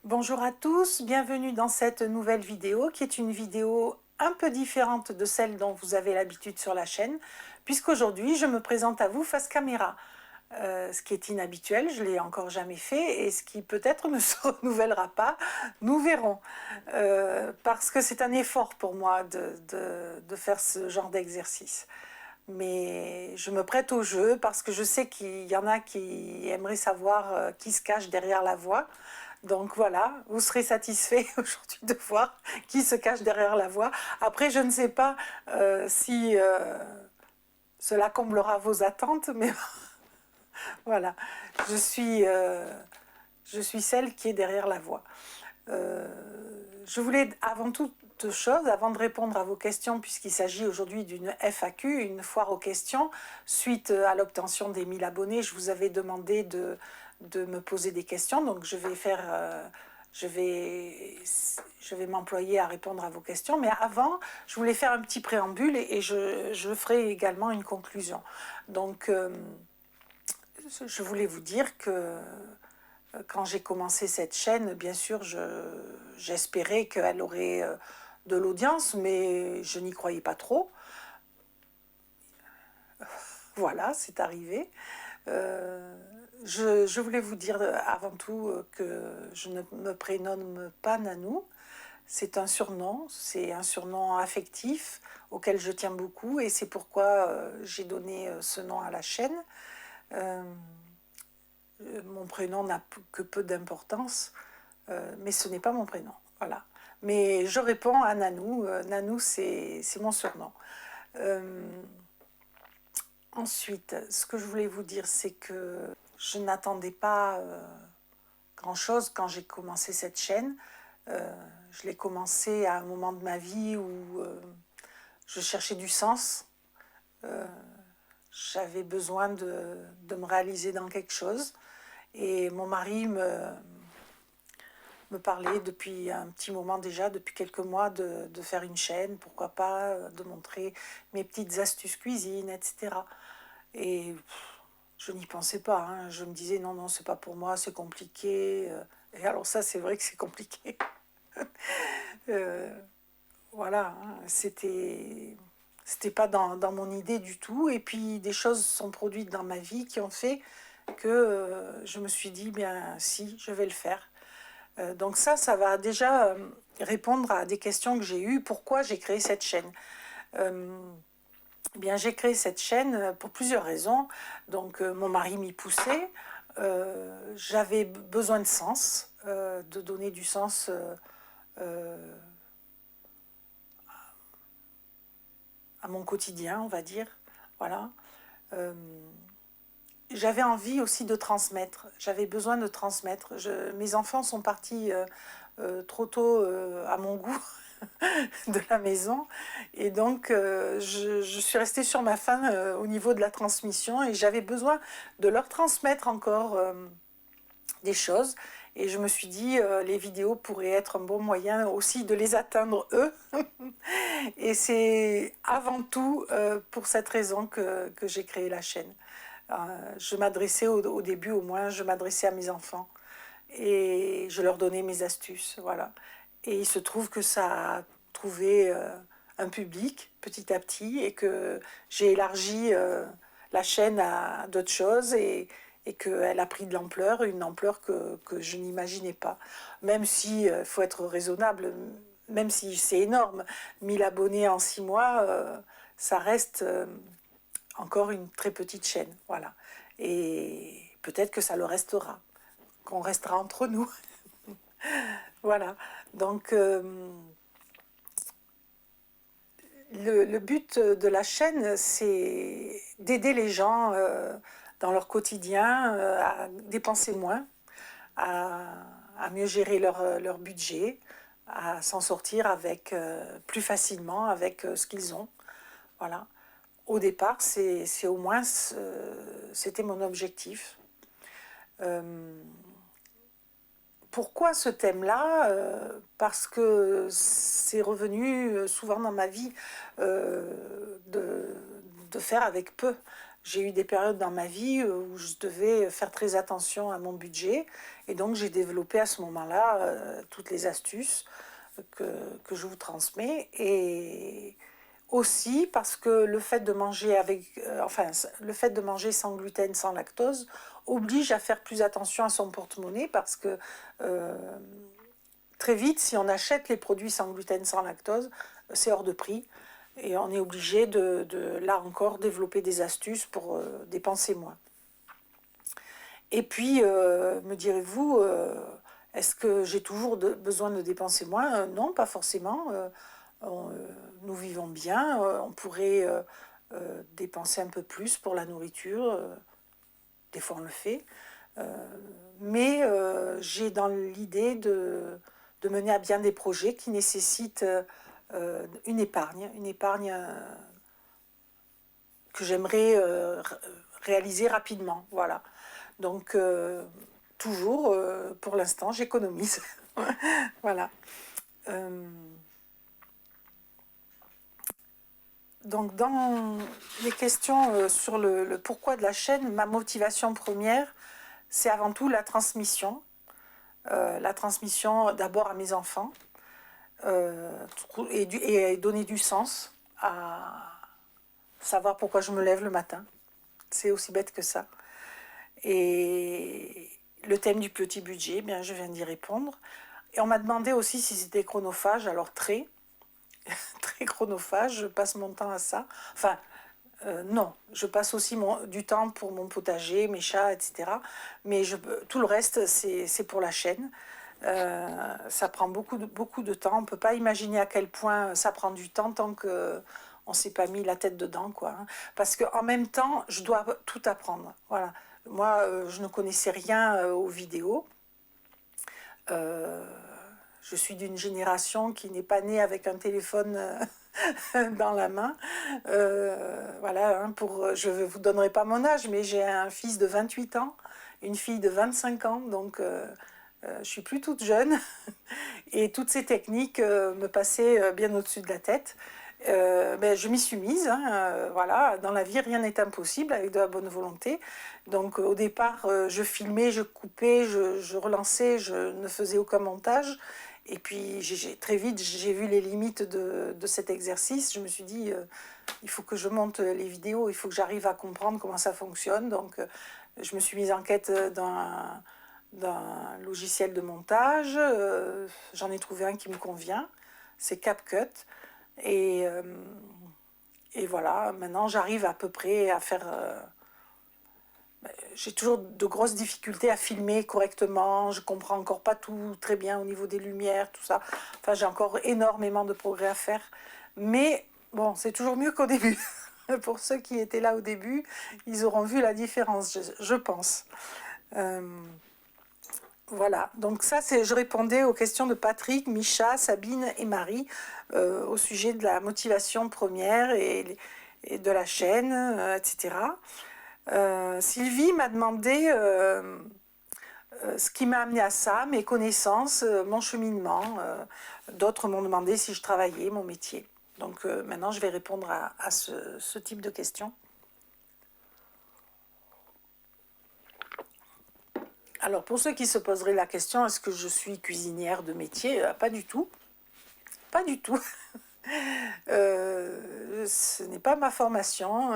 Bonjour à tous, bienvenue dans cette nouvelle vidéo qui est une vidéo un peu différente de celle dont vous avez l'habitude sur la chaîne, puisqu'aujourd'hui je me présente à vous face caméra. Ce qui est inhabituel, je ne l'ai encore jamais fait, et ce qui peut-être ne se renouvellera pas, nous verrons. Parce que c'est un effort pour moi de faire ce genre d'exercice. Mais je me prête au jeu parce que je sais qu'il y en a qui aimeraient savoir qui se cache derrière la voix. Donc voilà, vous serez satisfait aujourd'hui de voir qui se cache derrière la voix. Après, je ne sais pas si cela comblera vos attentes, mais voilà, je suis celle qui est derrière la voix. Je voulais avant toute chose, avant de répondre à vos questions, puisqu'il s'agit aujourd'hui d'une FAQ, une foire aux questions, suite à l'obtention des 1000 abonnés, je vous avais demandé de me poser des questions, donc je vais m'employer à répondre à vos questions, mais avant, je voulais faire un petit préambule et je ferai également une conclusion. Donc, je voulais vous dire que quand j'ai commencé cette chaîne, bien sûr, j'espérais qu'elle aurait de l'audience, mais je n'y croyais pas trop. Voilà, c'est arrivé. Je voulais vous dire avant tout que je ne me prénomme pas Nanou. C'est un surnom affectif auquel je tiens beaucoup, et c'est pourquoi j'ai donné ce nom à la chaîne. Mon prénom n'a que peu d'importance, mais ce n'est pas mon prénom. Voilà. Mais je réponds à Nanou. Nanou, c'est mon surnom. Ensuite, ce que je voulais vous dire, c'est que je n'attendais pas grand-chose quand j'ai commencé cette chaîne. Je l'ai commencé à un moment de ma vie où je cherchais du sens. J'avais besoin de me réaliser dans quelque chose. Et mon mari me parlait depuis un petit moment déjà, depuis quelques mois, de faire une chaîne, pourquoi pas, de montrer mes petites astuces cuisine, etc. Et je n'y pensais pas, hein. Je me disais non, non, c'est pas pour moi, c'est compliqué. Et alors ça, c'est vrai que c'est compliqué. Voilà, hein, c'était pas dans mon idée du tout. Et puis des choses sont produites dans ma vie qui ont fait que je me suis dit, bien si, je vais le faire. Donc ça va déjà répondre à des questions que j'ai eues. Pourquoi j'ai créé cette chaîne? Eh bien, j'ai créé cette chaîne pour plusieurs raisons. Donc mon mari m'y poussait. J'avais besoin de sens, de donner du sens à mon quotidien, on va dire. Voilà. J'avais envie aussi de transmettre. J'avais besoin de transmettre. Mes enfants sont partis trop tôt à mon goût de la maison. Et donc, je suis restée sur ma faim au niveau de la transmission. Et j'avais besoin de leur transmettre encore des choses. Et je me suis dit, les vidéos pourraient être un bon moyen aussi de les atteindre eux. Et c'est avant tout pour cette raison que j'ai créé la chaîne. Je m'adressais au début, au moins, je m'adressais à mes enfants. Et je leur donnais mes astuces, voilà. Et il se trouve que ça a trouvé un public petit à petit, et que j'ai élargi la chaîne à d'autres choses, et qu'elle a pris de l'ampleur, une ampleur que je n'imaginais pas. Même si, faut être raisonnable, même si c'est énorme, 1000 abonnés en 6 mois, ça reste encore une très petite chaîne, voilà. Et peut-être que ça le restera, qu'on restera entre nous. Voilà, donc le but de la chaîne, c'est d'aider les gens dans leur quotidien à dépenser moins, à mieux gérer leur budget, à s'en sortir avec plus facilement avec ce qu'ils ont. Voilà. Au départ, c'est au moins c'était mon objectif. Pourquoi ce thème-là? Parce que c'est revenu souvent dans ma vie de faire avec peu. j'ai eu des périodes dans ma vie où je devais faire très attention à mon budget. Et donc, j'ai développé à ce moment-là toutes les astuces que je vous transmets. Et aussi parce que le fait de manger le fait de manger sans gluten, sans lactose, oblige à faire plus attention à son porte-monnaie parce que très vite, si on achète les produits sans gluten, sans lactose, c'est hors de prix. Et on est obligé là encore, développer des astuces pour dépenser moins. Et puis, me direz-vous, est-ce que j'ai toujours besoin de dépenser moins? Non, pas forcément. Nous vivons bien. On pourrait dépenser un peu plus pour la nourriture. Des fois, on le fait. Mais j'ai dans l'idée de mener à bien des projets qui nécessitent une épargne que j'aimerais réaliser rapidement. Voilà. Donc, toujours, pour l'instant, j'économise. Voilà. Donc, dans les questions sur le pourquoi de la chaîne, ma motivation première, c'est avant tout la transmission. La transmission d'abord à mes enfants et donner du sens à savoir pourquoi je me lève le matin. C'est aussi bête que ça. Et le thème du petit budget, bien, je viens d'y répondre. Et on m'a demandé aussi si c'était chronophage, alors très, très chronophage, je passe mon temps à ça. Enfin, non, je passe aussi du temps pour mon potager, mes chats, etc. Mais tout le reste, c'est pour la chaîne. Ça prend beaucoup de temps. On ne peut pas imaginer à quel point ça prend du temps tant qu'on ne s'est pas mis la tête dedans, quoi. Parce qu'en même temps, je dois tout apprendre. Voilà. Moi, je ne connaissais rien aux vidéos. Je suis d'une génération qui n'est pas née avec un téléphone dans la main. Voilà, hein, je ne vous donnerai pas mon âge, mais j'ai un fils de 28 ans, une fille de 25 ans, donc je suis plus toute jeune. Et toutes ces techniques me passaient bien au-dessus de la tête. Je m'y suis mise, hein, voilà. Dans la vie, rien n'est impossible avec de la bonne volonté. Donc au départ, je filmais, je coupais, je relançais, je ne faisais aucun montage. Et puis très vite, j'ai vu les limites de cet exercice. Je me suis dit, il faut que je monte les vidéos, il faut que j'arrive à comprendre comment ça fonctionne. Donc je me suis mise en quête d'un logiciel de montage. J'en ai trouvé un qui me convient, c'est CapCut. Et voilà, maintenant j'arrive à peu près à faire... j'ai toujours de grosses difficultés à filmer correctement, je comprends encore pas tout très bien au niveau des lumières, tout ça. Enfin, j'ai encore énormément de progrès à faire. Mais bon, c'est toujours mieux qu'au début. Pour ceux qui étaient là au début, ils auront vu la différence, je pense. Voilà, donc ça, je répondais aux questions de Patrick, Micha, Sabine et Marie au sujet de la motivation première et de la chaîne, etc. Sylvie m'a demandé ce qui m'a amené à ça, mes connaissances, mon cheminement. D'autres m'ont demandé si je travaillais, mon métier. Donc maintenant, je vais répondre à ce type de questions. Alors, pour ceux qui se poseraient la question, est-ce que je suis cuisinière de métier? Pas du tout. Pas du tout. Ce n'est pas ma formation.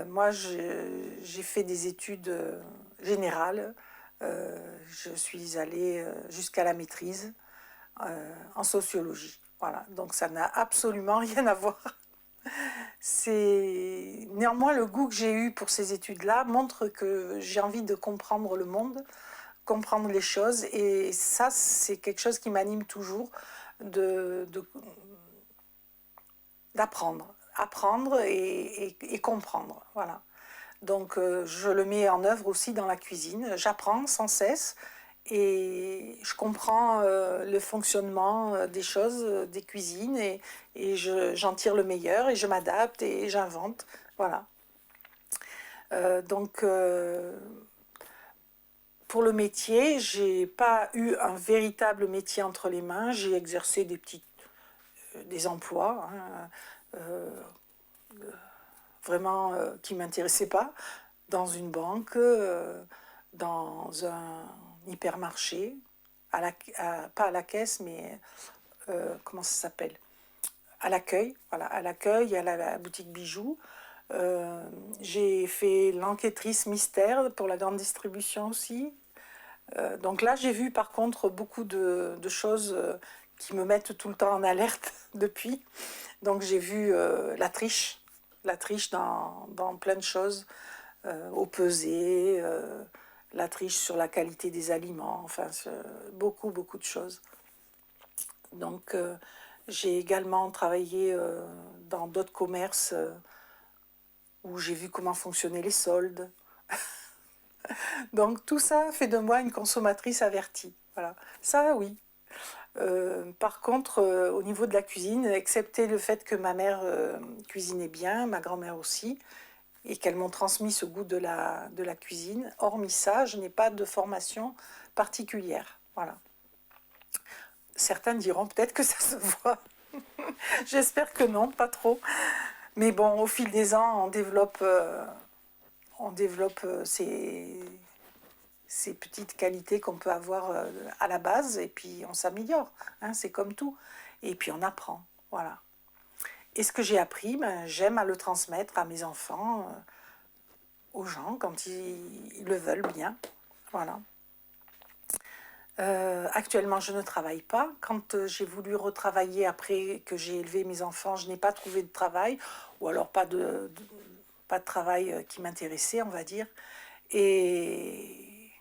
Moi, j'ai fait des études générales. Je suis allée jusqu'à la maîtrise en sociologie. Voilà, donc ça n'a absolument rien à voir. Néanmoins, le goût que j'ai eu pour ces études-là montre que j'ai envie de comprendre le monde, comprendre les choses, et ça, c'est quelque chose qui m'anime toujours, d'apprendre, apprendre et comprendre. Voilà. Donc, je le mets en œuvre aussi dans la cuisine. J'apprends sans cesse et je comprends le fonctionnement des choses, des cuisines, et j'en tire le meilleur et je m'adapte et j'invente. Voilà. Donc, pour le métier, j'ai pas eu un véritable métier entre les mains. J'ai exercé des emplois, hein, vraiment qui ne m'intéressaient pas, dans une banque, dans un hypermarché, pas à la caisse, mais comment ça s'appelle? À l'accueil, voilà, à l'accueil, à la boutique bijoux. J'ai fait l'enquêtrice mystère pour la grande distribution aussi. Donc là, j'ai vu par contre beaucoup de choses qui me mettent tout le temps en alerte depuis. Donc j'ai vu la triche dans plein de choses, au pesé, la triche sur la qualité des aliments, enfin beaucoup, beaucoup de choses. Donc j'ai également travaillé dans d'autres commerces où j'ai vu comment fonctionnaient les soldes. Donc tout ça fait de moi une consommatrice avertie. Voilà, ça oui. Par contre, au niveau de la cuisine, excepté le fait que ma mère cuisinait bien, ma grand-mère aussi, et qu'elles m'ont transmis ce goût de la cuisine, hormis ça, je n'ai pas de formation particulière. Voilà. Certains diront peut-être que ça se voit. J'espère que non, pas trop. Mais bon, au fil des ans, on développe ces petites qualités qu'on peut avoir à la base, et puis on s'améliore, hein, c'est comme tout. Et puis on apprend, voilà. Et ce que j'ai appris, ben, j'aime à le transmettre à mes enfants, aux gens, quand ils le veulent bien, voilà. Actuellement, je ne travaille pas. Quand j'ai voulu retravailler après que j'ai élevé mes enfants, je n'ai pas trouvé de travail, ou alors pas de travail qui m'intéressait, on va dire. Et,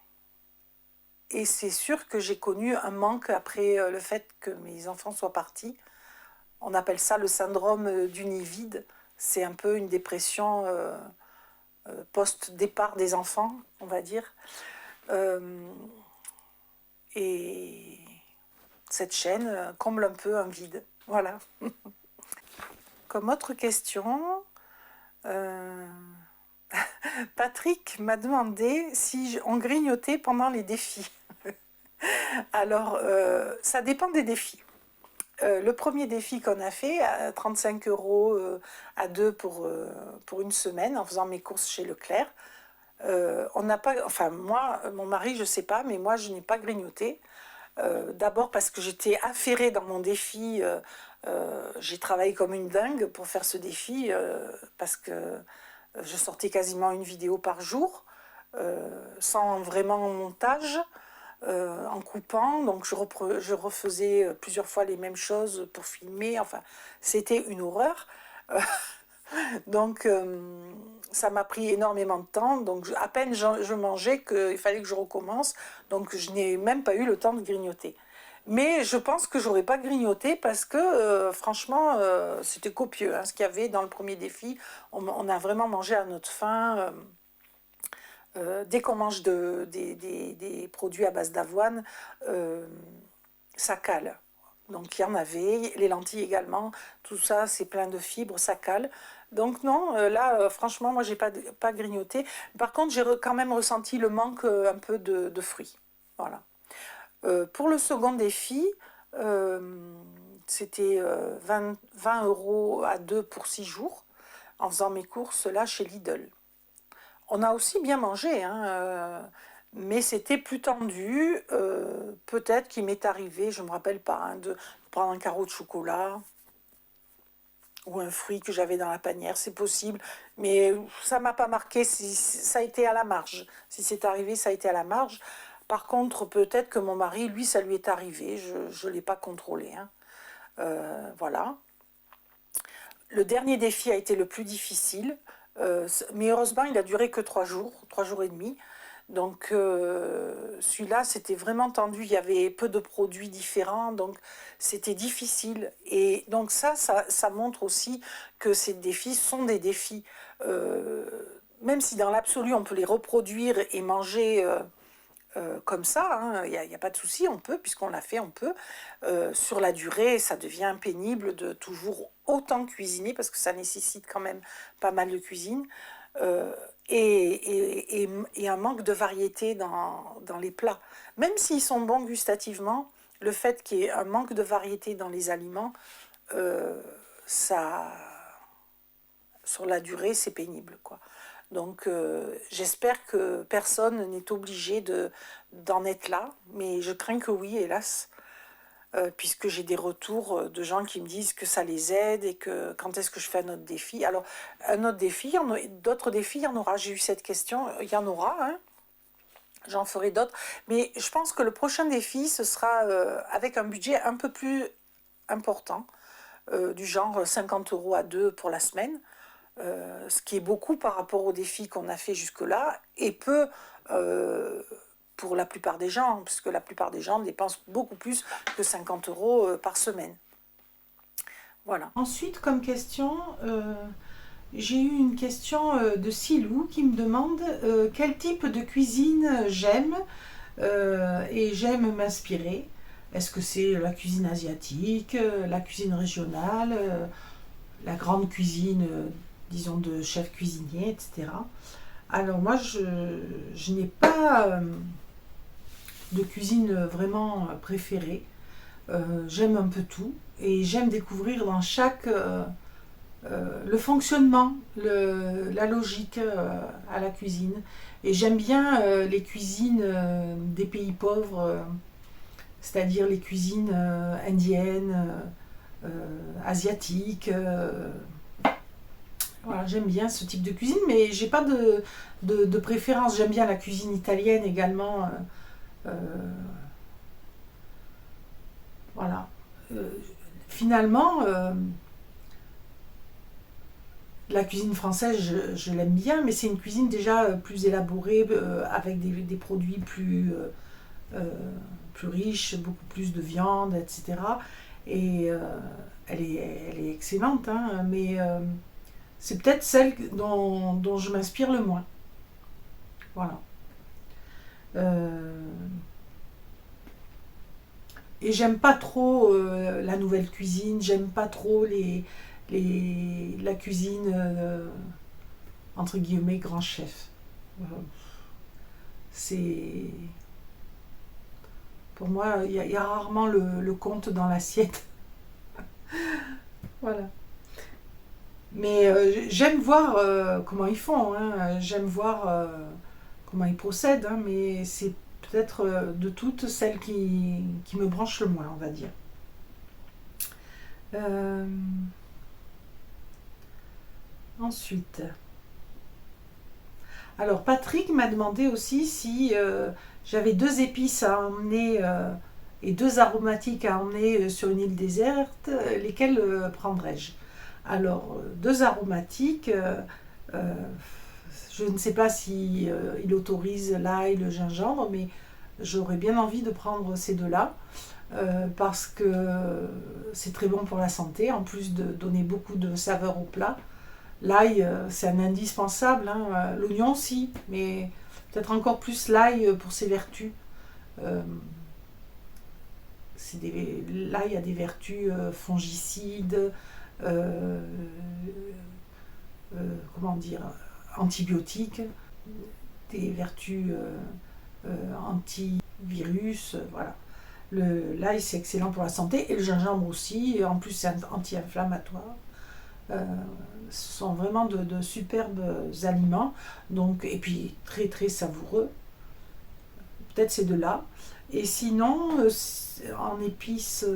et c'est sûr que j'ai connu un manque après le fait que mes enfants soient partis. On appelle ça le syndrome du nid vide. C'est un peu une dépression post-départ des enfants, on va dire. Euh, et cette chaîne comble un peu un vide. Voilà. Comme autre question, euh, Patrick m'a demandé si on grignotait pendant les défis. Alors, ça dépend des défis. Le premier défi qu'on a fait, à 35 euros à deux pour une semaine, en faisant mes courses chez Leclerc, on n'a pas, enfin moi, mon mari, je sais pas, mais moi, je n'ai pas grignoté. D'abord parce que j'étais affairée dans mon défi. J'ai travaillé comme une dingue pour faire ce défi parce que je sortais quasiment une vidéo par jour, sans vraiment montage, en coupant. Donc je refaisais plusieurs fois les mêmes choses pour filmer. Enfin, c'était une horreur. Donc ça m'a pris énormément de temps. Donc à peine je mangeais qu'il fallait que je recommence. Donc je n'ai même pas eu le temps de grignoter. Mais je pense que j'aurais pas grignoté parce que franchement c'était copieux, hein, ce qu'il y avait dans le premier défi. On a vraiment mangé à notre faim. Dès qu'on mange des produits à base d'avoine, ça cale. Donc il y en avait, les lentilles également, tout ça c'est plein de fibres, ça cale. Donc non, là franchement moi j'ai pas grignoté. Par contre j'ai quand même ressenti le manque un peu de fruits. Voilà. Pour le second défi, c'était 20 euros à deux pour 6 jours en faisant mes courses là chez Lidl. On a aussi bien mangé, hein, mais c'était plus tendu. Peut-être qu'il m'est arrivé, je ne me rappelle pas, hein, de prendre un carreau de chocolat ou un fruit que j'avais dans la panière, c'est possible. Mais ça ne m'a pas marqué, ça a été à la marge. Si c'est arrivé, ça a été à la marge. Par contre, peut-être que mon mari, lui, ça lui est arrivé. Je ne l'ai pas contrôlé, hein. Voilà. Le dernier défi a été le plus difficile. Mais heureusement, il a duré que 3 jours et demi. Donc celui-là, c'était vraiment tendu. Il y avait peu de produits différents, donc c'était difficile. Et donc ça montre aussi que ces défis sont des défis. Même si dans l'absolu, on peut les reproduire et manger comme ça, hein, y a pas de souci, on peut, puisqu'on l'a fait, on peut. Sur la durée, ça devient pénible de toujours autant cuisiner, parce que ça nécessite quand même pas mal de cuisine, euh, et un manque de variété dans les plats. Même s'ils sont bons gustativement, le fait qu'il y ait un manque de variété dans les aliments, ça, sur la durée, c'est pénible, quoi. Donc, j'espère que personne n'est obligé d'en être là, mais je crains que oui, hélas, puisque j'ai des retours de gens qui me disent que ça les aide et que quand est-ce que je fais un autre défi. Alors, un autre défi, d'autres défis, il y en aura. J'ai eu cette question, il y en aura, hein. J'en ferai d'autres. Mais je pense que le prochain défi, ce sera avec un budget un peu plus important, du genre 50 euros à deux pour la semaine, ce qui est beaucoup par rapport aux défis qu'on a fait jusque-là, et peu pour la plupart des gens, parce que la plupart des gens dépensent beaucoup plus que 50 euros par semaine. Voilà. Ensuite, comme question, j'ai eu une question de Silou qui me demande quel type de cuisine j'aime et j'aime m'inspirer. Est-ce que c'est la cuisine asiatique, la cuisine régionale, la grande cuisine, disons, de chef cuisinier, etc. Alors moi, je n'ai pas de cuisine vraiment préférée. J'aime un peu tout et j'aime découvrir dans chaque... le fonctionnement, la logique à la cuisine. Et j'aime bien les cuisines des pays pauvres, c'est-à-dire les cuisines indiennes, asiatiques. Voilà, j'aime bien ce type de cuisine, mais j'ai pas de préférence. J'aime bien la cuisine italienne également. Voilà. Finalement, la cuisine française, je l'aime bien, mais c'est une cuisine déjà plus élaborée, avec des produits plus riches, beaucoup plus de viande, etc. Et elle est excellente, hein, mais c'est peut-être celle dont je m'inspire le moins. Voilà. Et j'aime pas trop la nouvelle cuisine, j'aime pas trop la cuisine entre guillemets grand chef. C'est pour moi, il y a rarement le compte dans l'assiette. Voilà. Mais j'aime voir comment ils font, hein. J'aime voir comment ils procèdent, hein, mais c'est peut-être de toutes celles qui me branchent le moins, on va dire. Ensuite, alors Patrick m'a demandé aussi si j'avais 2 épices à emmener et 2 aromatiques à emmener sur une île déserte, lesquelles prendrais-je? Alors, 2 aromatiques, je ne sais pas si il autorise l'ail, le gingembre, mais j'aurais bien envie de prendre ces deux-là parce que c'est très bon pour la santé, en plus de donner beaucoup de saveur au plat. L'ail, c'est un indispensable, hein. L'oignon aussi, mais peut-être encore plus l'ail pour ses vertus. Euh, L'ail a des vertus fongicides, euh, comment dire, antibiotiques, des vertus antivirus, voilà. L'ail, c'est excellent pour la santé, et le gingembre aussi, et en plus c'est anti-inflammatoire. Ce sont vraiment de superbes aliments, donc, et puis très très savoureux. Peut-être ces deux-là. Et sinon, en épices,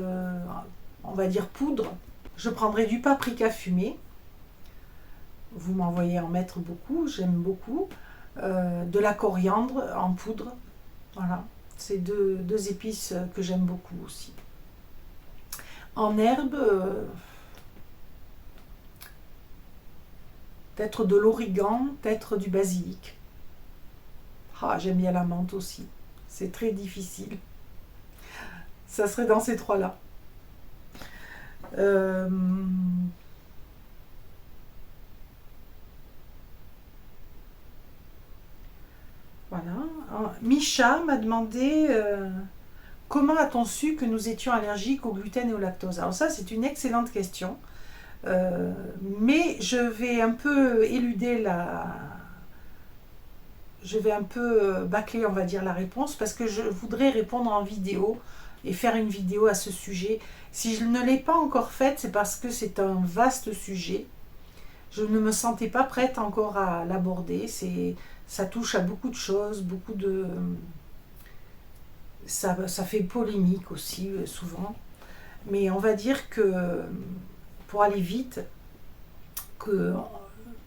on va dire poudre, je prendrai du paprika fumé. Vous m'envoyez en mettre beaucoup, j'aime beaucoup. De la coriandre en poudre. Voilà, c'est deux épices que j'aime beaucoup aussi. En herbe, peut-être de l'origan, peut-être du basilic. Ah, j'aime bien la menthe aussi. C'est très difficile. Ça serait dans ces trois-là. Voilà. Micha m'a demandé comment a-t-on su que nous étions allergiques au gluten et au lactose. Alors ça, c'est une excellente question. Mais je vais un peu éluder je vais un peu bâcler, on va dire, la réponse, parce que je voudrais répondre en vidéo et faire une vidéo à ce sujet. Si je ne l'ai pas encore faite, c'est parce que c'est un vaste sujet. je ne me sentais pas prête encore à l'aborder. Ça touche à beaucoup de choses, ça fait polémique aussi souvent. Mais on va dire que, pour aller vite, que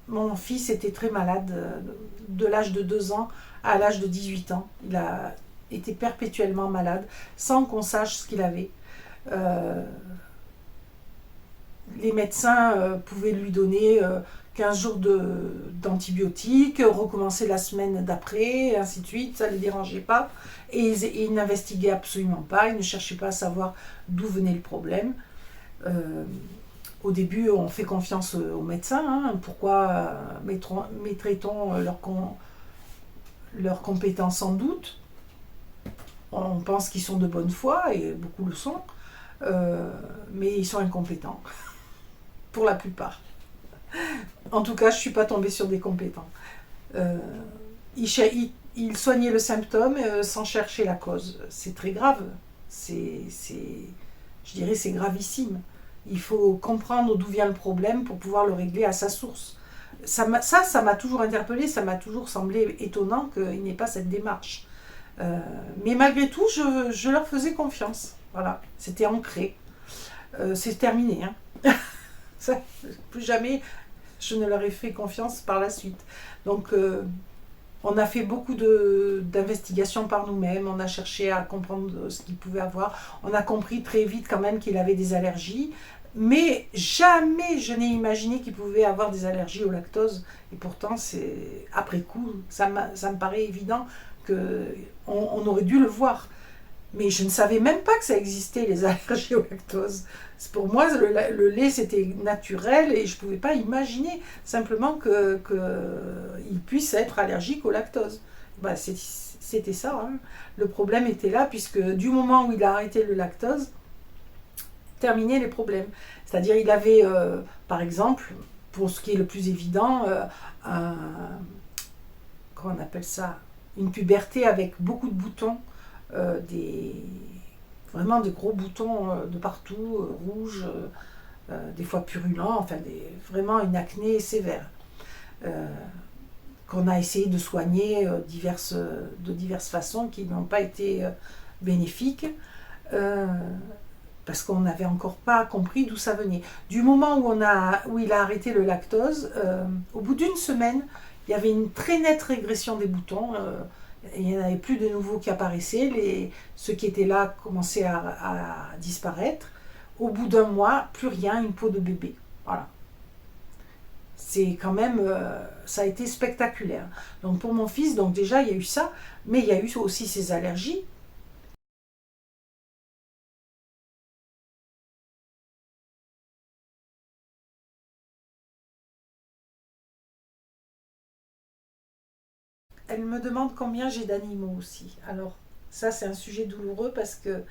mon fils était très malade de l'âge de 2 ans à l'âge de 18 ans. Il a été perpétuellement malade sans qu'on sache ce qu'il avait. Euh, les médecins pouvaient lui donner 15 jours d'antibiotiques, recommencer la semaine d'après, et ainsi de suite, ça ne les dérangeait pas. Et ils n'investiguaient absolument pas, ils ne cherchaient pas à savoir d'où venait le problème. Euh, Au début, on fait confiance aux médecins. Hein. Pourquoi mettrait-on leurs compétences en doute? On pense qu'ils sont de bonne foi, et beaucoup le sont, mais ils sont incompétents, pour la plupart. En tout cas, je ne suis pas tombée sur des compétents. Euh, ils soignaient le symptôme sans chercher la cause. C'est très grave. Je dirais c'est gravissime. Il faut comprendre d'où vient le problème pour pouvoir le régler à sa source. Ça m'a toujours interpellée, ça m'a toujours semblé étonnant qu'il n'y ait pas cette démarche. Mais malgré tout, je leur faisais confiance. Voilà, c'était ancré. C'est terminé. Hein. Ça, plus jamais je ne leur ai fait confiance par la suite. Donc, on a fait beaucoup d'investigations par nous-mêmes, on a cherché à comprendre ce qu'il pouvait avoir. On a compris très vite quand même qu'il avait des allergies, mais jamais je n'ai imaginé qu'il pouvait avoir des allergies au lactose. Et pourtant, c'est après coup, ça me paraît évident qu'on aurait dû le voir. Mais je ne savais même pas que ça existait, les allergies au lactose. Pour moi, le lait, c'était naturel et je ne pouvais pas imaginer simplement qu'il puisse être allergique au lactose. Bah, c'était ça. Hein. Le problème était là, puisque du moment où il a arrêté le lactose, terminé les problèmes. C'est-à-dire, il avait, par exemple, pour ce qui est le plus évident, comment on appelle ça, une puberté avec beaucoup de boutons, vraiment des gros boutons de partout, rouges, des fois purulents, enfin vraiment une acné sévère, qu'on a essayé de soigner de diverses façons qui n'ont pas été bénéfiques, parce qu'on n'avait encore pas compris d'où ça venait. Du moment où il a arrêté le lactose, au bout d'une semaine, il y avait une très nette régression des boutons. Il n'y en avait plus de nouveaux qui apparaissaient, ceux qui étaient là commençaient à disparaître. Au bout d'un mois, plus rien, une peau de bébé. Voilà. C'est quand même, ça a été spectaculaire. Donc pour mon fils, donc déjà il y a eu ça, mais il y a eu aussi ses allergies. Elle me demande combien j'ai d'animaux aussi. Alors ça c'est un sujet douloureux parce que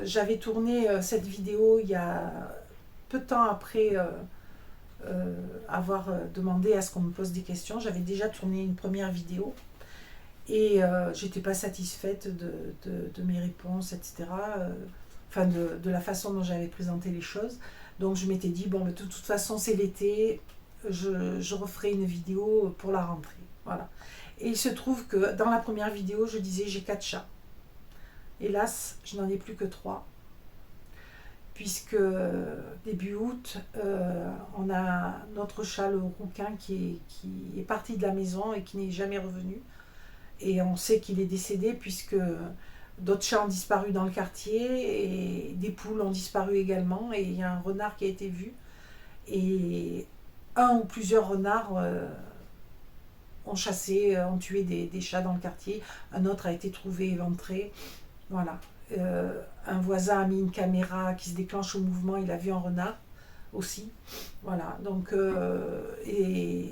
j'avais tourné cette vidéo il y a peu de temps après avoir demandé à ce qu'on me pose des questions. J'avais déjà tourné une première vidéo et j'étais pas satisfaite de mes réponses, etc. Enfin de la façon dont j'avais présenté les choses. Donc je m'étais dit, bon, mais de toute façon c'est l'été, je referai une vidéo pour la rentrée. Voilà. Et il se trouve que dans la première vidéo, je disais j'ai 4 chats. Hélas, je n'en ai plus que 3. Puisque début août, on a notre chat, le rouquin, qui est parti de la maison et qui n'est jamais revenu. Et on sait qu'il est décédé puisque d'autres chats ont disparu dans le quartier et des poules ont disparu également. Et il y a un renard qui a été vu. Et un ou plusieurs renards ont chassé, ont tué des chats dans le quartier. Un autre a été trouvé éventré. Voilà. Un voisin a mis une caméra qui se déclenche au mouvement, il a vu un renard aussi. Voilà. Donc, et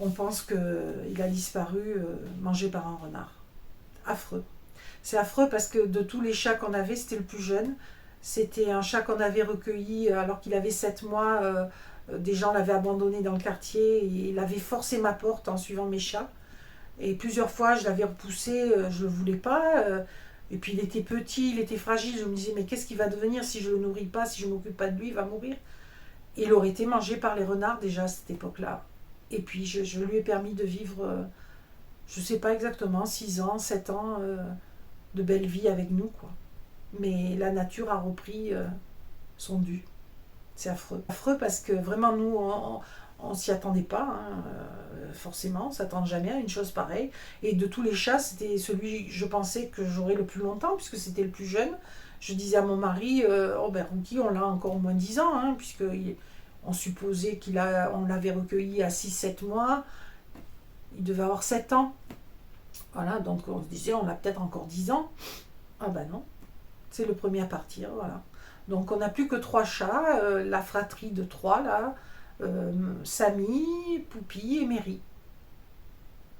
on pense qu'il a disparu mangé par un renard. Affreux. C'est affreux parce que de tous les chats qu'on avait, c'était le plus jeune. C'était un chat qu'on avait recueilli alors qu'il avait 7 mois. Des gens l'avaient abandonné dans le quartier et il avait forcé ma porte en suivant mes chats. Et plusieurs fois, je l'avais repoussé, je ne le voulais pas. Et puis il était petit, il était fragile. Je me disais, mais qu'est-ce qu'il va devenir si je ne le nourris pas, si je ne m'occupe pas de lui, il va mourir. Il aurait été mangé par les renards déjà à cette époque-là. Et puis je lui ai permis de vivre, je ne sais pas exactement, 6 ans, 7 ans de belle vie avec nous, quoi. Mais la nature a repris son dû. C'est affreux. Affreux parce que vraiment, nous, on s'y attendait pas, hein, forcément, on s'attend jamais à une chose pareille. Et de tous les chats, c'était celui, je pensais que j'aurais le plus longtemps, puisque c'était le plus jeune. Je disais à mon mari, oh ben Rookie, on l'a encore au moins 10 ans, hein, puisque on supposait on l'avait recueilli à 6-7 mois, il devait avoir 7 ans. Voilà, donc on se disait, on a peut-être encore 10 ans. Ah ben non, c'est le premier à partir, voilà. Donc on n'a plus que 3 chats, la fratrie de 3 là, Samy, Poupie et Mary.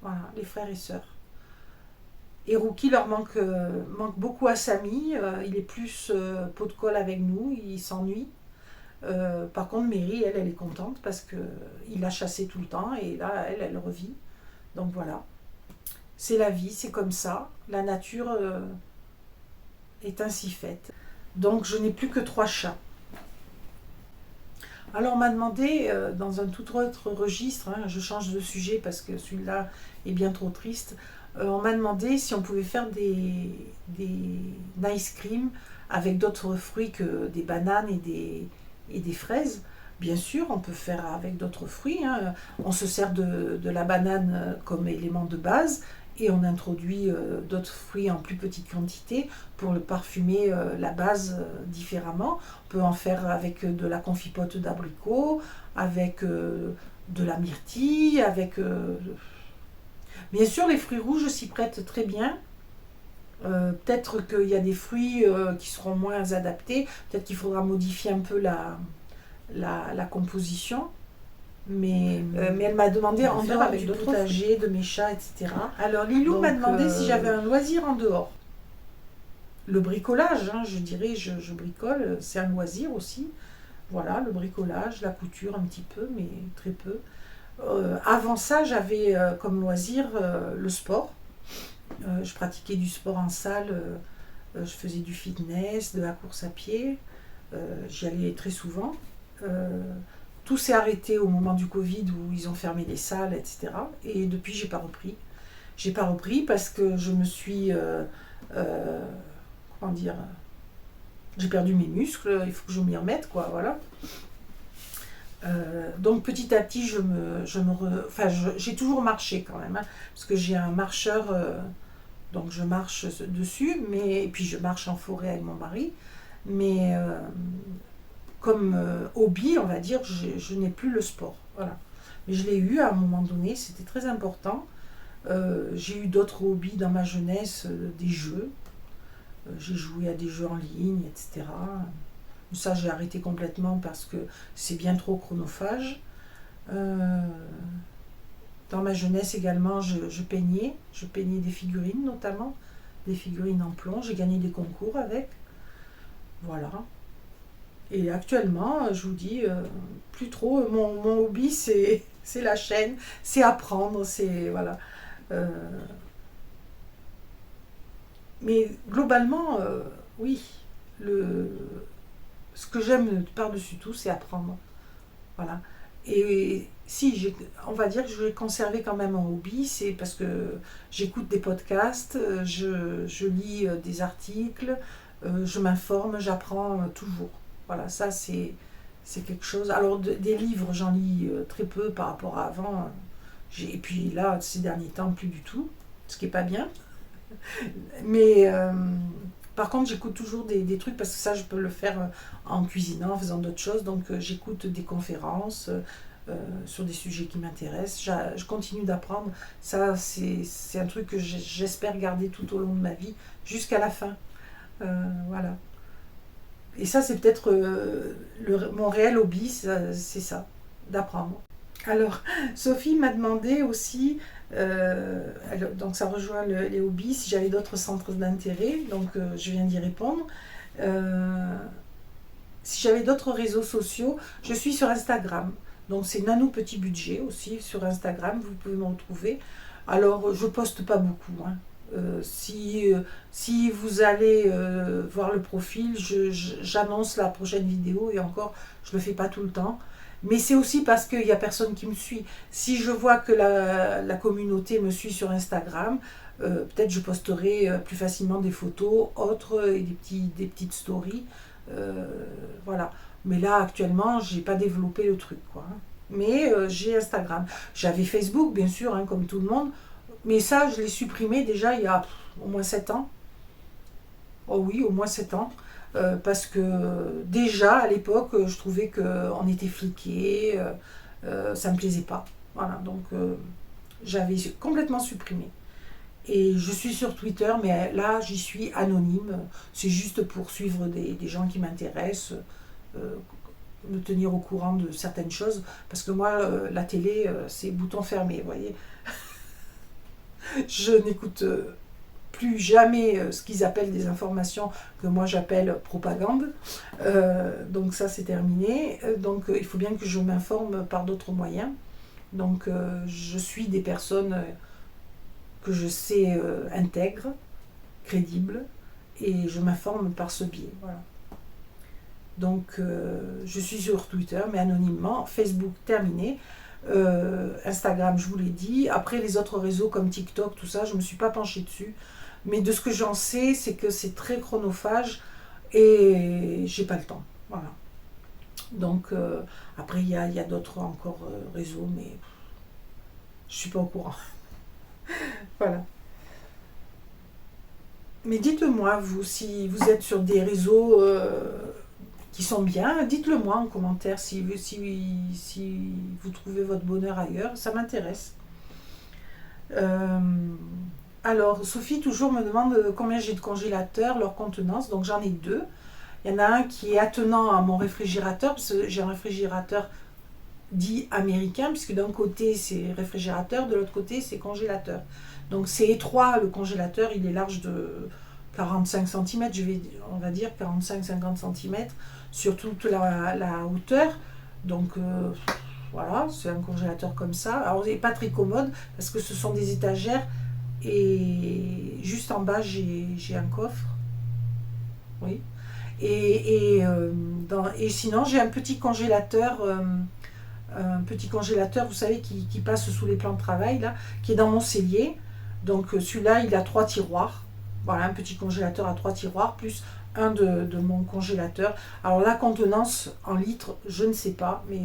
Voilà, les frères et sœurs. Et Rookie leur manque beaucoup à Samy, il est plus pot de colle avec nous, il s'ennuie. Par contre Mary, elle est contente parce qu'il l'a chassée tout le temps et là, elle revit. Donc voilà, c'est la vie, c'est comme ça, la nature est ainsi faite. Donc je n'ai plus que 3 chats. Alors on m'a demandé, dans un tout autre registre, hein, je change de sujet parce que celui-là est bien trop triste, on m'a demandé si on pouvait faire des ice cream avec d'autres fruits que des bananes et des fraises. Bien sûr, on peut faire avec d'autres fruits, hein. On se sert de la banane comme élément de base et on introduit d'autres fruits en plus petite quantité pour le parfumer la base différemment. On peut en faire avec de la confipote d'abricot, avec de la myrtille, avec... Bien sûr, les fruits rouges s'y prêtent très bien. Peut-être qu'il y a des fruits qui seront moins adaptés. Peut-être qu'il faudra modifier un peu la composition. Mais elle m'a demandé en dehors avec d'autres potagers, de mes chats, etc. Alors Lilou m'a demandé si j'avais un loisir en dehors. Le bricolage, hein, je dirais, je bricole, c'est un loisir aussi. Voilà, le bricolage, la couture un petit peu, mais très peu. Avant ça, j'avais comme loisir le sport. Je pratiquais du sport en salle, je faisais du fitness, de la course à pied. J'y allais très souvent. Tout s'est arrêté au moment du Covid où ils ont fermé les salles, etc. Et depuis, j'ai pas repris. J'ai pas repris parce que je me suis... comment dire, j'ai perdu mes muscles, il faut que je m'y remette, quoi, voilà. Donc petit à petit, j'ai toujours marché quand même, hein, parce que j'ai un marcheur, donc je marche dessus, et puis je marche en forêt avec mon mari, mais comme hobby, on va dire, je n'ai plus le sport, voilà. Mais je l'ai eu à un moment donné, c'était très important. J'ai eu d'autres hobbies dans ma jeunesse, des jeux. J'ai joué à des jeux en ligne, etc. Ça, j'ai arrêté complètement parce que c'est bien trop chronophage. Dans ma jeunesse également, je peignais. Je peignais des figurines notamment, des figurines en plomb. J'ai gagné des concours avec. Voilà. Et actuellement, je vous dis, plus trop. Mon hobby, c'est la chaîne, c'est apprendre, c'est... Voilà. Mais globalement, oui, ce que j'aime par-dessus tout, c'est apprendre. Voilà. Et si, on va dire que je vais conserver quand même un hobby, c'est parce que j'écoute des podcasts, je lis des articles, je m'informe, j'apprends toujours. Voilà, ça c'est quelque chose. Alors des livres, j'en lis très peu par rapport à avant. Et puis là, ces derniers temps, plus du tout, ce qui n'est pas bien. Mais par contre, j'écoute toujours des trucs parce que ça, je peux le faire en cuisinant, en faisant d'autres choses. Donc, j'écoute des conférences sur des sujets qui m'intéressent. Je continue d'apprendre. Ça, c'est un truc que j'espère garder tout au long de ma vie, jusqu'à la fin. Voilà. Et ça, c'est peut-être mon réel hobby, c'est ça, d'apprendre. Alors, Sophie m'a demandé aussi, donc ça rejoint les hobbies, si j'avais d'autres centres d'intérêt, donc je viens d'y répondre. Si j'avais d'autres réseaux sociaux, je suis sur Instagram. Donc c'est Nanou Petit Budget aussi sur Instagram, vous pouvez me retrouver. Alors je poste pas beaucoup, hein. Si vous allez voir le profil, j'annonce la prochaine vidéo et encore, je ne le fais pas tout le temps. Mais c'est aussi parce qu'il n'y a personne qui me suit. Si je vois que la communauté me suit sur Instagram, peut-être je posterai plus facilement des photos autres et des petites stories. Euh, voilà. Mais là, actuellement, j'ai pas développé le truc, quoi. Mais j'ai Instagram. J'avais Facebook, bien sûr, hein, comme tout le monde. Mais ça, je l'ai supprimé déjà il y a au moins 7 ans. Oh oui, au moins 7 ans. Parce que déjà, à l'époque, je trouvais qu'on était fliqués. Ça ne me plaisait pas. Voilà, donc j'avais complètement supprimé. Et je suis sur Twitter, mais là, j'y suis anonyme. C'est juste pour suivre des gens qui m'intéressent, euh, me tenir au courant de certaines choses. Parce que moi, la télé, c'est bouton fermé, vous voyez. Je n'écoute plus jamais ce qu'ils appellent des informations que moi j'appelle propagande. Donc ça, c'est terminé. Donc il faut bien que je m'informe par d'autres moyens. Donc je suis des personnes que je sais intègres, crédibles, et je m'informe par ce biais. Voilà. Donc je suis sur Twitter, mais anonymement. Facebook, terminé. Instagram, je vous l'ai dit. Après, les autres réseaux comme TikTok, tout ça, je ne me suis pas penchée dessus. Mais de ce que j'en sais, c'est que c'est très chronophage et j'ai pas le temps. Voilà. Donc, après, il y a d'autres encore réseaux, mais je suis pas au courant. Voilà. Mais dites-moi, vous, si vous êtes sur des réseaux qui sont bien, dites-le moi en commentaire si vous trouvez votre bonheur ailleurs, ça m'intéresse. Euh, alors, Sophie toujours me demande combien j'ai de congélateurs, leur contenance, donc j'en ai deux. Il y en a un qui est attenant à mon réfrigérateur, parce que j'ai un réfrigérateur dit américain, puisque d'un côté c'est réfrigérateur, de l'autre côté c'est congélateur. Donc c'est étroit, le congélateur, il est large de 45 cm, on va dire 45-50 cm sur toute la hauteur. Donc voilà, c'est un congélateur comme ça. Alors il n'est pas très commode parce que ce sont des étagères et juste en bas j'ai un coffre. Oui. Et sinon j'ai un petit congélateur, vous savez, qui passe sous les plans de travail, là, qui est dans mon cellier. Donc celui-là, il a 3 tiroirs. Voilà, un petit congélateur à 3 tiroirs, plus un de mon congélateur. Alors la contenance en litres, je ne sais pas, mais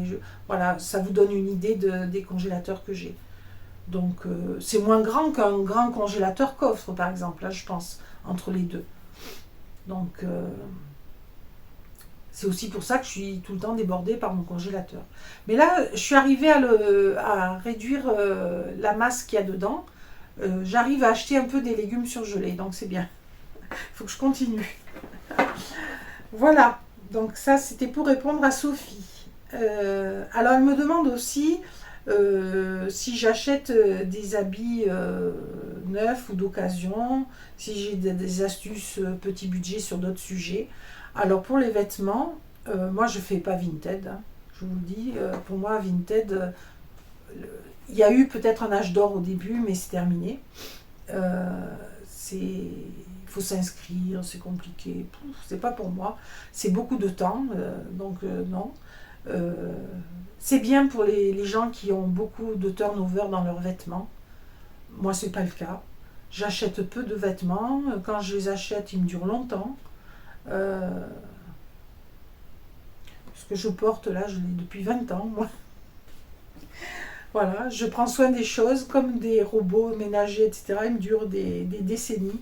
voilà, ça vous donne une idée des congélateurs que j'ai. Donc c'est moins grand qu'un grand congélateur coffre, par exemple, là, je pense, entre les deux. Donc c'est aussi pour ça que je suis tout le temps débordée par mon congélateur. Mais là, je suis arrivée à réduire la masse qu'il y a dedans. J'arrive à acheter un peu des légumes surgelés, donc c'est bien. Il faut que je continue. Voilà, donc ça c'était pour répondre à Sophie. Alors elle me demande aussi si j'achète des habits neufs ou d'occasion, si j'ai des astuces petit budget sur d'autres sujets. Alors pour les vêtements, moi je fais pas Vinted, hein, je vous le dis. Pour moi Vinted, il y a eu peut-être un âge d'or au début, mais c'est terminé. Il faut s'inscrire, c'est compliqué. C'est pas pour moi. C'est beaucoup de temps, donc non. Euh, c'est bien pour les gens qui ont beaucoup de turnover dans leurs vêtements. Moi, c'est pas le cas. J'achète peu de vêtements. Quand je les achète, ils me durent longtemps. Euh, ce que je porte là, je l'ai depuis 20 ans, moi. Voilà, je prends soin des choses comme des robots ménagers, etc. Ils me durent des décennies.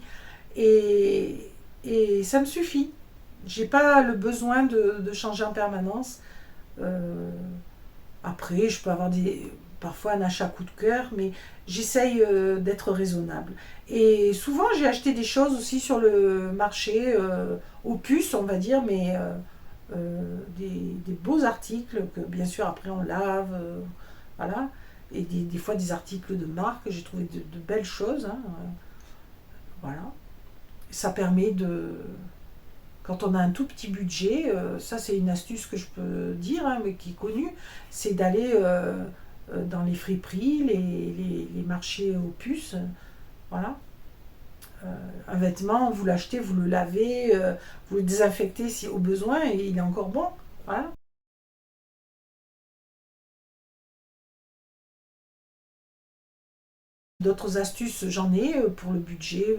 Et, et ça me suffit. J'ai pas le besoin de changer en permanence. Euh, Après, je peux avoir parfois un achat coup de cœur, mais j'essaye d'être raisonnable. Et souvent, j'ai acheté des choses aussi sur le marché, aux puces, on va dire, mais des beaux articles que, bien sûr, après on lave, voilà. Et des fois des articles de marque, j'ai trouvé de belles choses, hein, voilà. Ça permet quand on a un tout petit budget, ça c'est une astuce que je peux dire, hein, mais qui est connue, c'est d'aller dans les friperies, les marchés aux puces, voilà. Un vêtement, vous l'achetez, vous le lavez, vous le désinfectez si au besoin et il est encore bon. Voilà. D'autres astuces, j'en ai pour le budget.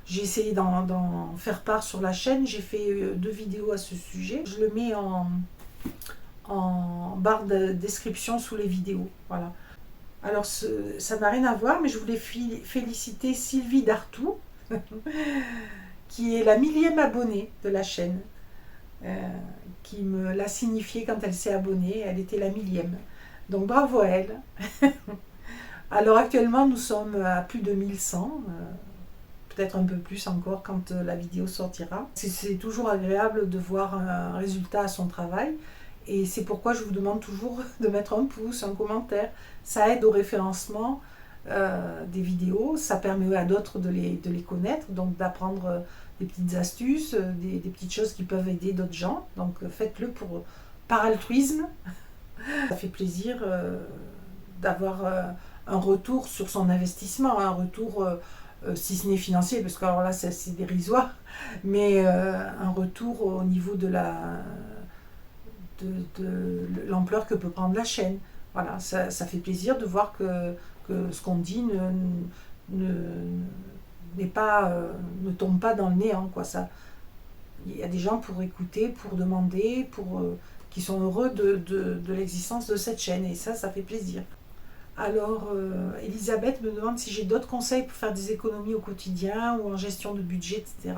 J'ai essayé d'en faire part sur la chaîne. J'ai fait 2 vidéos à ce sujet. Je le mets en barre de description sous les vidéos. Voilà. Alors, ça n'a rien à voir, mais je voulais féliciter Sylvie Dartout, qui est la 1000e abonnée de la chaîne, euh, qui me l'a signifié quand elle s'est abonnée. Elle était la 1000e. Donc, bravo à elle. Alors, actuellement, nous sommes à plus de 1100. Peut-être un peu plus encore quand la vidéo sortira. C'est toujours agréable de voir un résultat à son travail. Et c'est pourquoi je vous demande toujours de mettre un pouce, un commentaire. Ça aide au référencement des vidéos, ça permet à d'autres de les connaître, donc d'apprendre des petites astuces, des petites choses qui peuvent aider d'autres gens. Donc faites-le par altruisme. Ça fait plaisir d'avoir un retour sur son investissement, un retour si ce n'est financier, parce que alors là c'est dérisoire, mais un retour au niveau de l'ampleur que peut prendre la chaîne. Voilà, ça fait plaisir de voir que ce qu'on dit n'est pas, ne tombe pas dans le néant. Quoi. Il y a des gens pour écouter, pour demander, qui sont heureux de l'existence de cette chaîne. Et ça fait plaisir. Alors, Elisabeth me demande si j'ai d'autres conseils pour faire des économies au quotidien ou en gestion de budget, etc.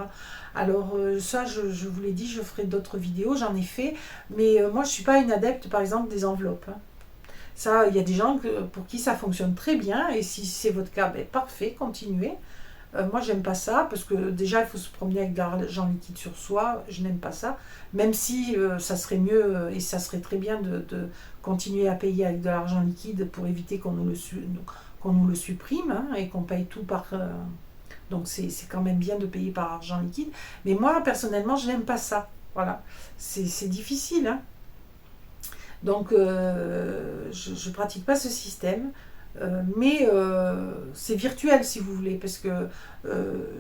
Alors, ça, je vous l'ai dit, je ferai d'autres vidéos, j'en ai fait. Mais moi, je ne suis pas une adepte, par exemple, des enveloppes. Hein. Ça, il y a des gens pour qui ça fonctionne très bien. Et si c'est votre cas, ben, parfait, continuez. Moi, j'aime pas ça parce que déjà, il faut se promener avec de l'argent liquide sur soi. Je n'aime pas ça. Même si ça serait mieux et ça serait très bien de continuer à payer avec de l'argent liquide pour éviter qu'on nous le supprime hein, et qu'on paye tout par. Donc, c'est quand même bien de payer par argent liquide. Mais moi, personnellement, je n'aime pas ça. Voilà. C'est difficile. Hein. Donc, je ne pratique pas ce système. Mais c'est virtuel si vous voulez, parce que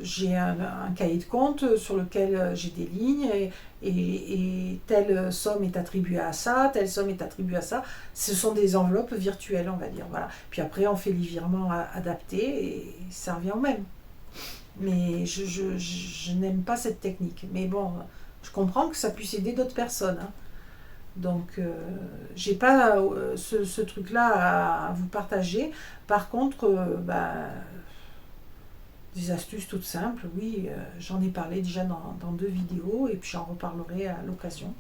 j'ai un cahier de compte sur lequel j'ai des lignes et telle somme est attribuée à ça, telle somme est attribuée à ça. Ce sont des enveloppes virtuelles, on va dire. Voilà. Puis après, on fait les virements adaptés et ça revient au même. Mais je n'aime pas cette technique. Mais bon, je comprends que ça puisse aider d'autres personnes. Hein. Donc, j'ai pas ce truc-là à vous partager. Par contre, des astuces toutes simples, oui, j'en ai parlé déjà dans 2 vidéos et puis j'en reparlerai à l'occasion.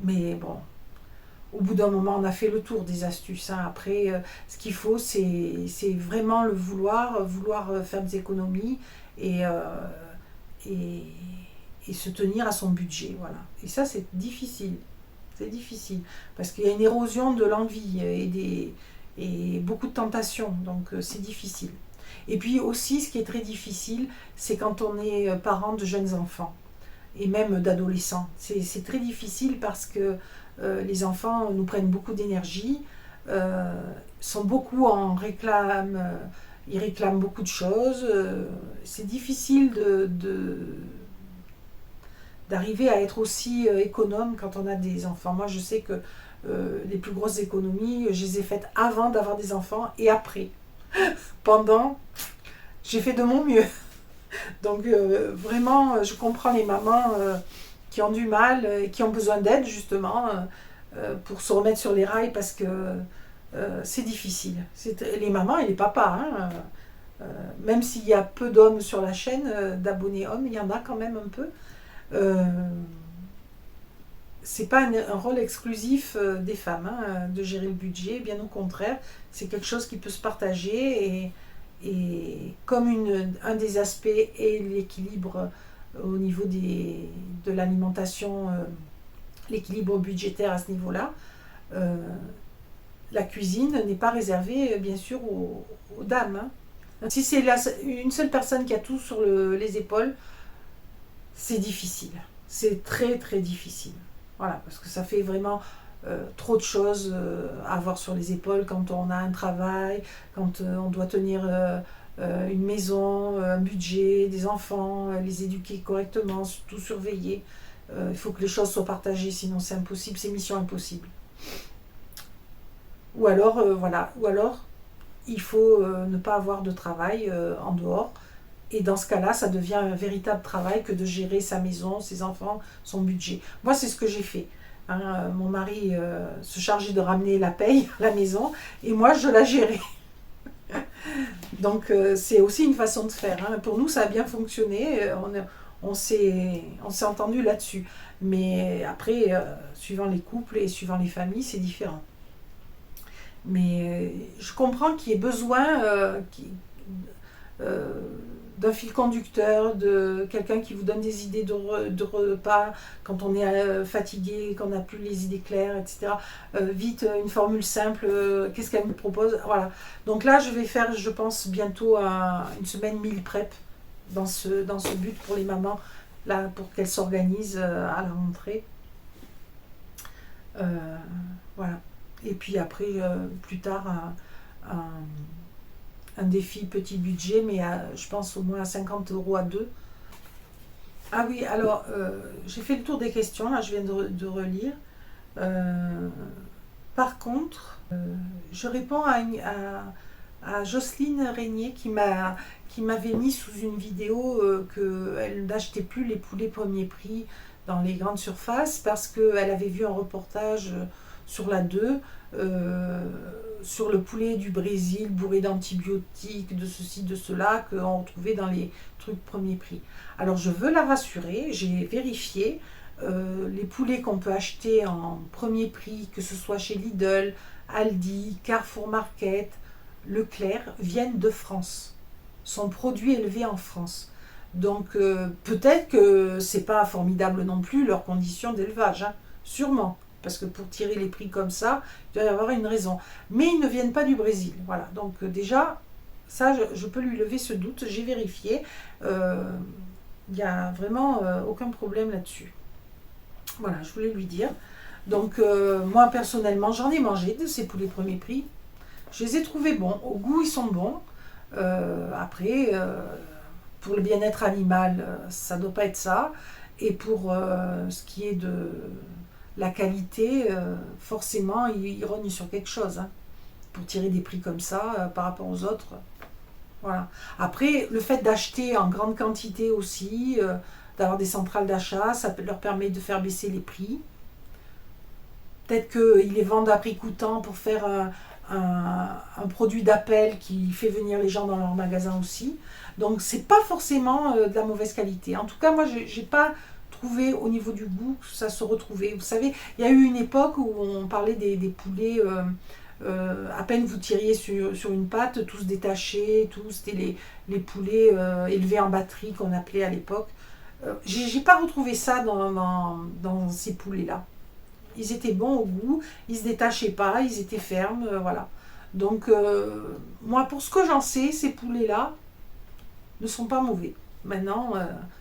Mais bon, au bout d'un moment, on a fait le tour des astuces. Hein. Après, ce qu'il faut, c'est vraiment le vouloir faire des économies et, et, et se tenir à son budget. Voilà. Et ça, c'est difficile. C'est difficile. Parce qu'il y a une érosion de l'envie et beaucoup de tentations. Donc, c'est difficile. Et puis aussi, ce qui est très difficile, c'est quand on est parent de jeunes enfants et même d'adolescents. C'est très difficile parce que les enfants nous prennent beaucoup d'énergie, sont beaucoup en réclame, ils réclament beaucoup de choses. C'est difficile d'arriver à être aussi économe quand on a des enfants. Moi, je sais que les plus grosses économies, je les ai faites avant d'avoir des enfants et après. Pendant, j'ai fait de mon mieux. Donc vraiment, je comprends les mamans qui ont du mal, qui ont besoin d'aide justement pour se remettre sur les rails parce que c'est difficile. Les mamans et les papas, hein, même s'il y a peu d'hommes sur la chaîne, d'abonnés hommes, il y en a quand même un peu. C'est pas un rôle exclusif des femmes hein, de gérer le budget, bien au contraire, c'est quelque chose qui peut se partager et comme un des aspects est l'équilibre au niveau de l'alimentation, l'équilibre budgétaire à ce niveau-là, la cuisine n'est pas réservée bien sûr aux dames. Hein. Si c'est une seule personne qui a tout sur les épaules, c'est difficile. C'est très très difficile. Voilà, parce que ça fait vraiment trop de choses à avoir sur les épaules quand on a un travail, quand on doit tenir une maison, un budget, des enfants, les éduquer correctement, tout surveiller. Il faut que les choses soient partagées, sinon c'est impossible, c'est mission impossible. Ou alors, voilà, ou alors il faut ne pas avoir de travail en dehors. Et dans ce cas-là, ça devient un véritable travail que de gérer sa maison, ses enfants, son budget. Moi, c'est ce que j'ai fait. Hein, mon mari se chargeait de ramener la paye à la maison et moi, je la gérais. Donc, c'est aussi une façon de faire. Hein. Pour nous, ça a bien fonctionné. On s'est entendu là-dessus. Mais après, suivant les couples et suivant les familles, c'est différent. Mais je comprends qu'il y ait besoin euh, d'un fil conducteur, de quelqu'un qui vous donne des idées de repas quand on est fatigué, qu'on n'a plus les idées claires, etc. Vite, une formule simple, qu'est-ce qu'elle me propose? Voilà. Donc là, je vais faire, je pense, bientôt une semaine meal prep dans ce but pour les mamans, là, pour qu'elles s'organisent à la rentrée. Voilà. Et puis après, plus tard, un défi petit budget, mais je pense au moins à 50 € à deux. Ah oui, alors, j'ai fait le tour des questions, là, je viens de relire. Par contre, je réponds à Jocelyne Régnier qui m'avait mis sous une vidéo qu'elle n'achetait plus les poulets premier prix dans les grandes surfaces parce qu'elle avait vu un reportage sur la 2 sur le poulet du Brésil bourré d'antibiotiques, de ceci, de cela, qu'on retrouvait dans les trucs premier prix. Alors je veux la rassurer, j'ai vérifié, les poulets qu'on peut acheter en premier prix, que ce soit chez Lidl, Aldi, Carrefour Market, Leclerc, viennent de France, sont produits élevés en France. Donc peut-être que c'est pas formidable non plus leurs conditions d'élevage, hein, sûrement, parce que pour tirer les prix comme ça, il doit y avoir une raison. Mais ils ne viennent pas du Brésil, voilà. Donc déjà, ça, je peux lui lever ce doute, j'ai vérifié, il n'y a vraiment aucun problème là-dessus. Voilà, je voulais lui dire. Donc moi personnellement, j'en ai mangé de ces poulets premier prix. Je les ai trouvés bons. Au goût, ils sont bons. Après, pour le bien-être animal, ça ne doit pas être ça. Et pour ce qui est de la qualité, forcément, ils rognent sur quelque chose. Hein, pour tirer des prix comme ça par rapport aux autres. Voilà. Après, le fait d'acheter en grande quantité aussi, d'avoir des centrales d'achat, ça leur permet de faire baisser les prix. Peut-être qu'ils les vendent à prix coûtant pour faire un produit d'appel qui fait venir les gens dans leur magasin aussi. Donc c'est pas forcément de la mauvaise qualité. En tout cas, moi j'ai pas trouvé au niveau du goût que ça se retrouvait. Vous savez, il y a eu une époque où on parlait des poulets, à peine vous tiriez sur une patte, tous détachés, tous, c'était les poulets élevés en batterie qu'on appelait à l'époque. J'ai pas retrouvé ça dans ces poulets-là. Ils étaient bons au goût, ils se détachaient pas, ils étaient fermes, voilà. Donc, moi, pour ce que j'en sais, ces poulets-là ne sont pas mauvais. Maintenant,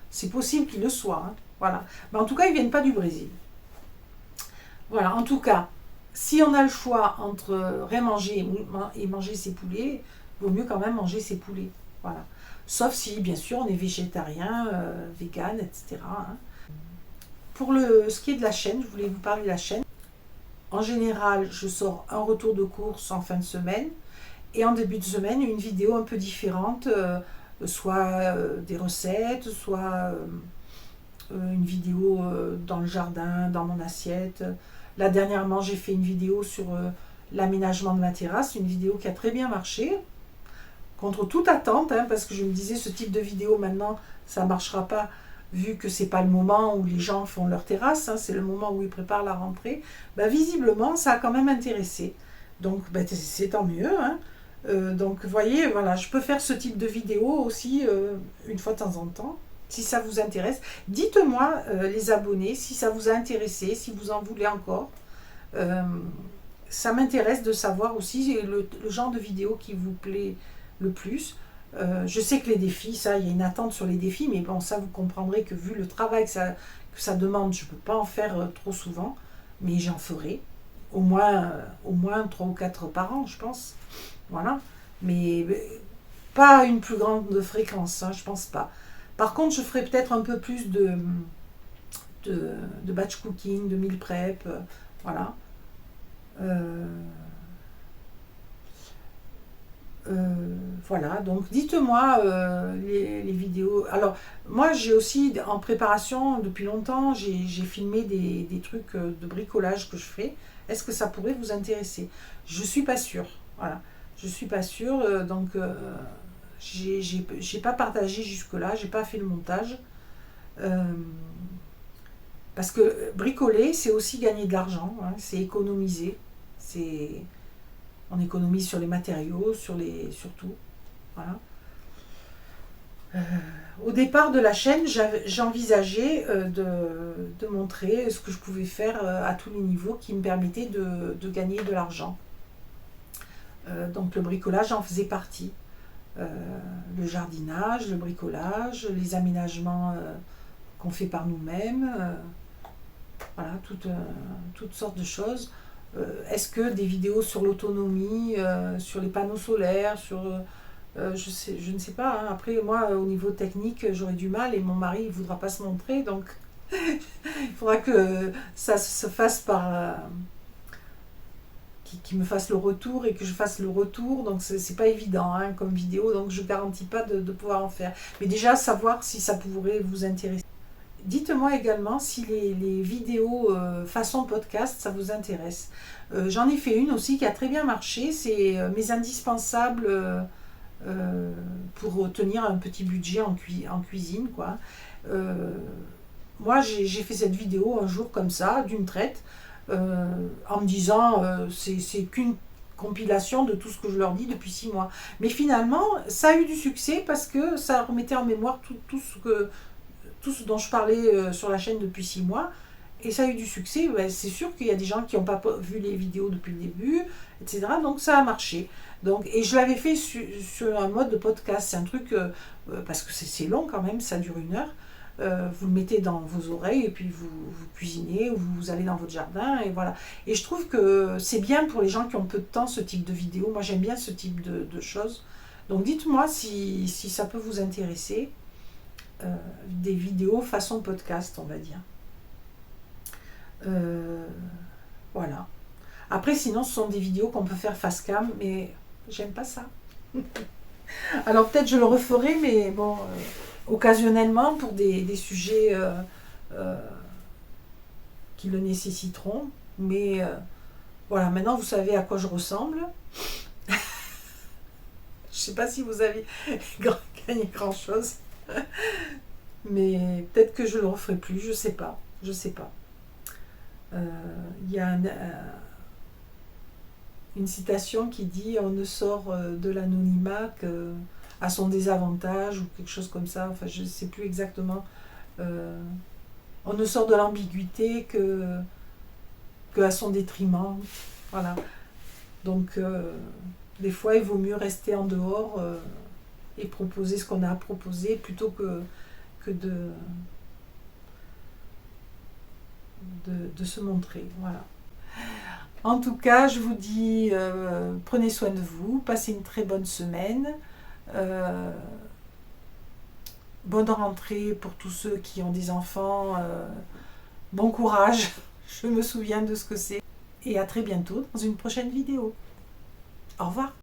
c'est possible qu'ils le soient, hein, voilà. Mais en tout cas, ils viennent pas du Brésil. Voilà, en tout cas, si on a le choix entre rien manger et manger ses poulets, il vaut mieux quand même manger ses poulets, voilà. Sauf si, bien sûr, on est végétarien, vegan, etc. Hein. Pour ce qui est de la chaîne, je voulais vous parler de la chaîne. En général, je sors un retour de course en fin de semaine et en début de semaine, une vidéo un peu différente, soit des recettes, soit une vidéo dans le jardin, dans mon assiette. Là, dernièrement, j'ai fait une vidéo sur l'aménagement de ma terrasse, une vidéo qui a très bien marché, contre toute attente, hein, parce que je me disais, ce type de vidéo, maintenant, ça ne marchera pas, vu que c'est pas le moment où les gens font leur terrasse, hein, c'est le moment où ils préparent la rentrée, bah, visiblement, ça a quand même intéressé. Donc, bah, c'est tant mieux. Hein. Donc, vous voyez, voilà, je peux faire ce type de vidéo aussi une fois de temps en temps, si ça vous intéresse. Dites-moi, les abonnés, si ça vous a intéressé, si vous en voulez encore. Ça m'intéresse de savoir aussi le genre de vidéo qui vous plaît le plus. Je sais que les défis, ça, il y a une attente sur les défis, mais bon, ça, vous comprendrez que vu le travail que ça demande, je ne peux pas en faire trop souvent, mais j'en ferai au moins 3 ou 4 par an, je pense. Voilà. Mais pas une plus grande fréquence, hein, je pense pas. Par contre, je ferai peut-être un peu plus de batch cooking, de meal prep, voilà. Euh, voilà, donc dites-moi les vidéos. Alors, moi j'ai aussi en préparation depuis longtemps, j'ai filmé des trucs de bricolage que je fais. Est-ce que ça pourrait vous intéresser? Je suis pas sûre. Voilà, je suis pas sûre. Donc, j'ai pas partagé jusque-là, j'ai pas fait le montage. Euh, Parce que bricoler, c'est aussi gagner de l'argent, hein, c'est économiser. C'est, on économise sur les matériaux, sur tout. Voilà. Euh, Au départ de la chaîne, j'envisageais de montrer ce que je pouvais faire à tous les niveaux qui me permettait de gagner de l'argent. Donc le bricolage en faisait partie. Euh, le jardinage, le bricolage, les aménagements qu'on fait par nous-mêmes, voilà, toutes sortes de choses. Est-ce que des vidéos sur l'autonomie, sur les panneaux solaires, je ne sais pas, hein. Après, moi, au niveau technique, j'aurais du mal et mon mari ne voudra pas se montrer, donc il faudra que ça se fasse qui me fasse le retour et que je fasse le retour, donc c'est pas évident, hein, comme vidéo, donc je ne garantis pas de pouvoir en faire. Mais déjà, savoir si ça pourrait vous intéresser. Dites-moi également si les vidéos façon podcast, ça vous intéresse. J'en ai fait une aussi qui a très bien marché, c'est mes indispensables pour tenir un petit budget en cuisine, quoi. Euh, Moi, j'ai fait cette vidéo un jour comme ça, d'une traite, en me disant c'est qu'une compilation de tout ce que je leur dis depuis 6 mois. Mais finalement, ça a eu du succès parce que ça remettait en mémoire tout ce dont je parlais sur la chaîne depuis 6 mois. Et ça a eu du succès. Ben, c'est sûr qu'il y a des gens qui n'ont pas vu les vidéos depuis le début, etc. Donc ça a marché. Donc, et je l'avais fait sur un mode de podcast. C'est un truc, parce que c'est long quand même, ça dure 1 heure. Vous le mettez dans vos oreilles et puis vous cuisinez ou vous allez dans votre jardin et voilà. Et je trouve que c'est bien pour les gens qui ont peu de temps ce type de vidéo. Moi j'aime bien ce type de choses. Donc dites-moi si ça peut vous intéresser. Des vidéos façon podcast, on va dire. Euh, voilà. Après, sinon, ce sont des vidéos qu'on peut faire face cam, mais j'aime pas ça. Alors peut-être je le referai, mais bon, occasionnellement pour des sujets euh, qui le nécessiteront. Mais voilà, maintenant vous savez à quoi je ressemble. Je sais pas si vous avez gagné grand-chose, mais peut-être que je le referai plus, je sais pas. Je sais pas. Il y a une citation qui dit on ne sort de l'anonymat qu'à son désavantage ou quelque chose comme ça. Enfin, je ne sais plus exactement. On ne sort de l'ambiguïté que à son détriment. Voilà. Donc, des fois, il vaut mieux rester en dehors et proposer ce qu'on a à proposer plutôt que de se montrer. Voilà. En tout cas, je vous dis, prenez soin de vous, passez une très bonne semaine. Euh, Bonne rentrée pour tous ceux qui ont des enfants. Bon courage, je me souviens de ce que c'est. Et à très bientôt dans une prochaine vidéo. Au revoir.